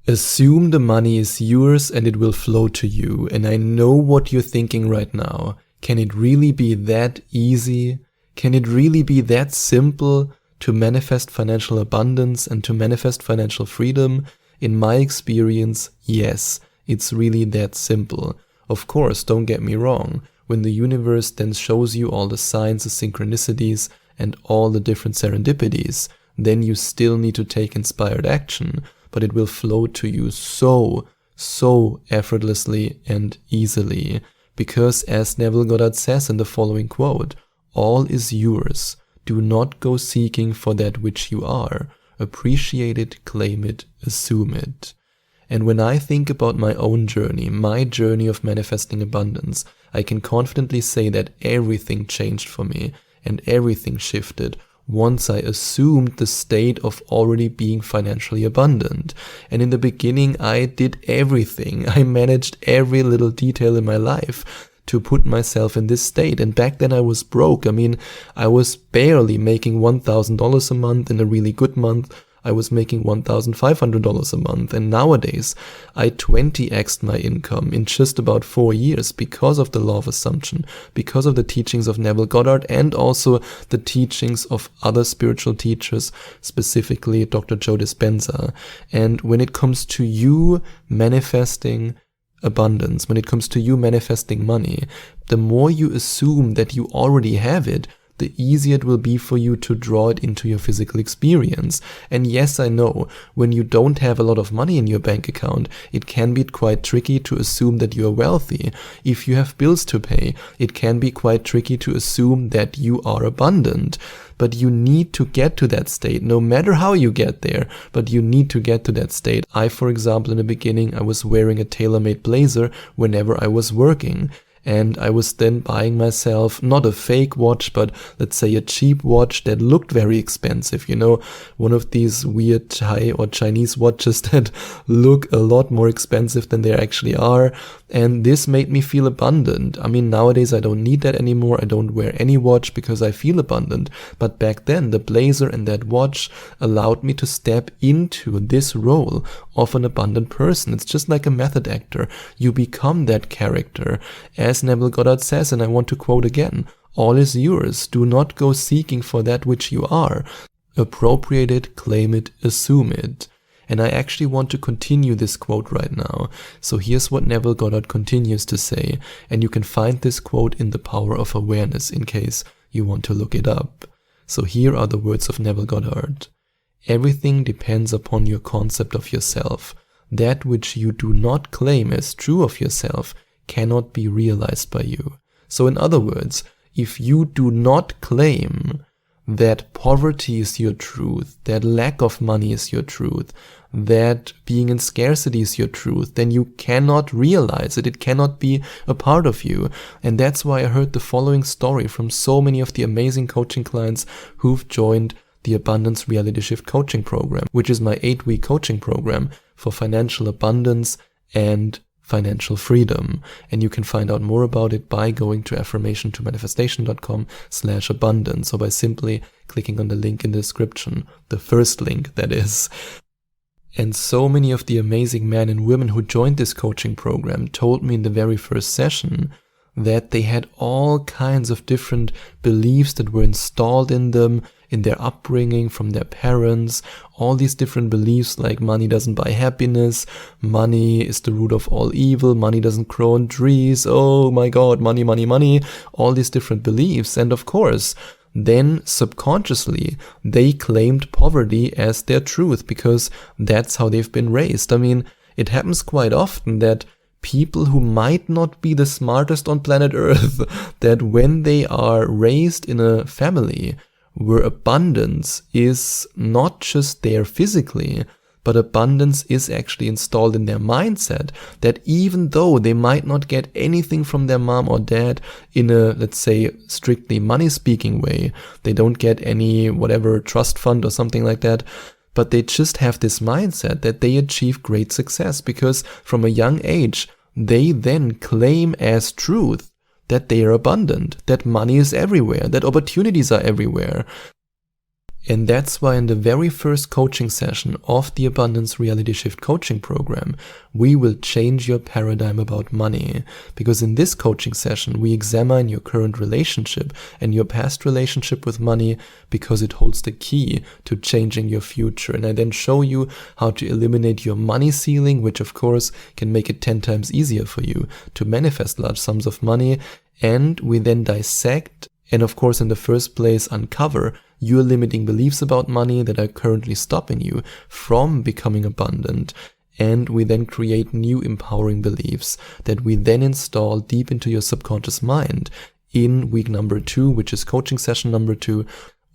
Assume the money is yours and it will flow to you. And I know what you're thinking right now. Can it really be that easy? Can it really be that simple to manifest financial abundance and to manifest financial freedom? In my experience, yes, it's really that simple. Of course, don't get me wrong. When the universe then shows you all the signs, the synchronicities, and all the different serendipities, then you still need to take inspired action. But it will flow to you so effortlessly and easily. Because as Neville Goddard says in the following quote, all is yours. Do not go seeking for that which you are. Appreciate it, claim it, assume it. And when I think about my own journey, my journey of manifesting abundance, I can confidently say that everything changed for me and everything shifted once I assumed the state of already being financially abundant. And in the beginning, I did everything. I managed every little detail in my life to put myself in this state. And back then I was broke. I mean, I was barely making $1,000 a month in a really good month. I was making $1,500 a month, and nowadays I 20x'd my income in just about 4 years because of the law of assumption, because of the teachings of Neville Goddard and also the teachings of other spiritual teachers, specifically Dr. Joe Dispenza. And when it comes to you manifesting abundance, when it comes to you manifesting money, the more you assume that you already have it, the easier it will be for you to draw it into your physical experience. And yes, I know, when you don't have a lot of money in your bank account, it can be quite tricky to assume that you are wealthy. If you have bills to pay, it can be quite tricky to assume that you are abundant. But you need to get to that state, no matter how you get there, but you need to get to that state. I, for example, in the beginning, I was wearing a tailor-made blazer whenever I was working. And I was then buying myself not a fake watch, but let's say a cheap watch that looked very expensive, you know, one of these weird Thai or Chinese watches that look a lot more expensive than they actually are. And this made me feel abundant. I mean, nowadays I don't need that anymore. I don't wear any watch because I feel abundant. But back then, the blazer and that watch allowed me to step into this role of an abundant person. It's just like a method actor. You become that character. As Neville Goddard says, and I want to quote again, all is yours. Do not go seeking for that which you are. Appropriate it, claim it, assume it. And I actually want to continue this quote right now. So here's what Neville Goddard continues to say, and you can find this quote in The Power of Awareness in case you want to look it up. So here are the words of Neville Goddard. Everything depends upon your concept of yourself. That which you do not claim as true of yourself cannot be realized by you. So in other words, if you do not claim that poverty is your truth, that lack of money is your truth, that being in scarcity is your truth, then you cannot realize it. It cannot be a part of you. And that's why I heard the following story from so many of the amazing coaching clients who've joined the Abundance Reality Shift coaching program, which is my 8-week coaching program for financial abundance and financial freedom. And you can find out more about it by going to affirmation2manifestation.com/abundance, or by simply clicking on the link in the description, the first link that is. And so many of the amazing men and women who joined this coaching program told me in the very first session that they had all kinds of different beliefs that were installed in them, in their upbringing, from their parents, all these different beliefs like money doesn't buy happiness, money is the root of all evil, money doesn't grow on trees, oh my god, money, money, money, all these different beliefs. And of course, then subconsciously they claimed poverty as their truth because that's how they've been raised. I mean, it happens quite often that people who might not be the smartest on planet Earth, that when they are raised in a family where abundance is not just there physically, but abundance is actually installed in their mindset, that even though they might not get anything from their mom or dad in a, let's say, strictly money-speaking way, they don't get any whatever trust fund or something like that, but they just have this mindset that they achieve great success because from a young age, they then claim as truth that they are abundant, that money is everywhere, that opportunities are everywhere. And that's why in the very first coaching session of the Abundance Reality Shift coaching program, we will change your paradigm about money. Because in this coaching session, we examine your current relationship and your past relationship with money, because it holds the key to changing your future. And I then show you how to eliminate your money ceiling, which of course can make it 10 times easier for you to manifest large sums of money. And we then dissect and of course in the first place uncover your limiting beliefs about money that are currently stopping you from becoming abundant. And we then create new empowering beliefs that we then install deep into your subconscious mind in week number 2, which is coaching session number 2,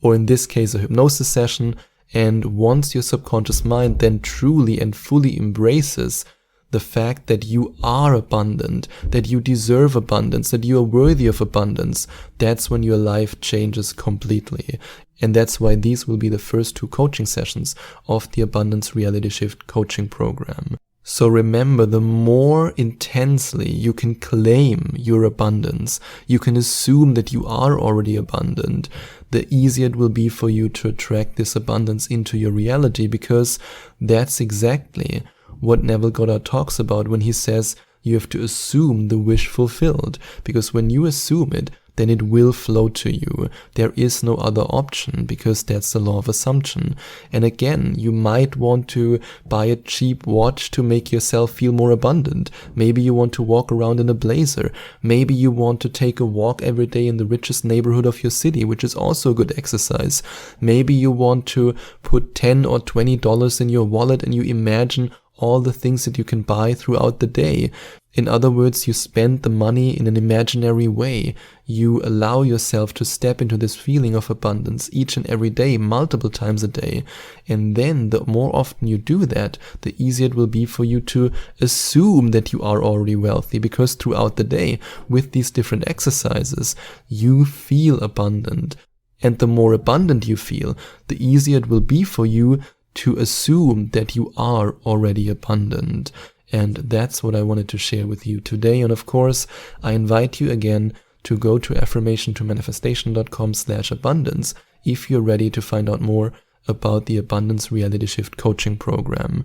or in this case a hypnosis session. And once your subconscious mind then truly and fully embraces the fact that you are abundant, that you deserve abundance, that you are worthy of abundance, that's when your life changes completely. And that's why these will be the first 2 coaching sessions of the Abundance Reality Shift coaching program. So remember, the more intensely you can claim your abundance, you can assume that you are already abundant, the easier it will be for you to attract this abundance into your reality, because that's exactly what Neville Goddard talks about when he says you have to assume the wish fulfilled. Because when you assume it, then it will flow to you. There is no other option, because that's the law of assumption. And again, you might want to buy a cheap watch to make yourself feel more abundant. Maybe you want to walk around in a blazer. Maybe you want to take a walk every day in the richest neighborhood of your city, which is also a good exercise. Maybe you want to put $10 or $20 in your wallet and you imagine all the things that you can buy throughout the day. In other words, you spend the money in an imaginary way. You allow yourself to step into this feeling of abundance each and every day, multiple times a day. And then the more often you do that, the easier it will be for you to assume that you are already wealthy, because throughout the day, with these different exercises, you feel abundant. And the more abundant you feel, the easier it will be for you to assume that you are already abundant. And that's what I wanted to share with you today. And of course, I invite you again to go to affirmationtomanifestation.com/abundance if you're ready to find out more about the Abundance Reality Shift coaching program.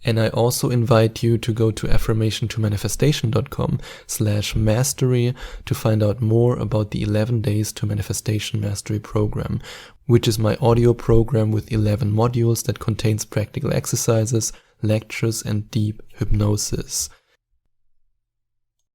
And I also invite you to go to affirmationtomanifestation.com/mastery to find out more about the 11 Days to Manifestation Mastery program, which is my audio program with 11 modules that contains practical exercises, lectures, and deep hypnosis.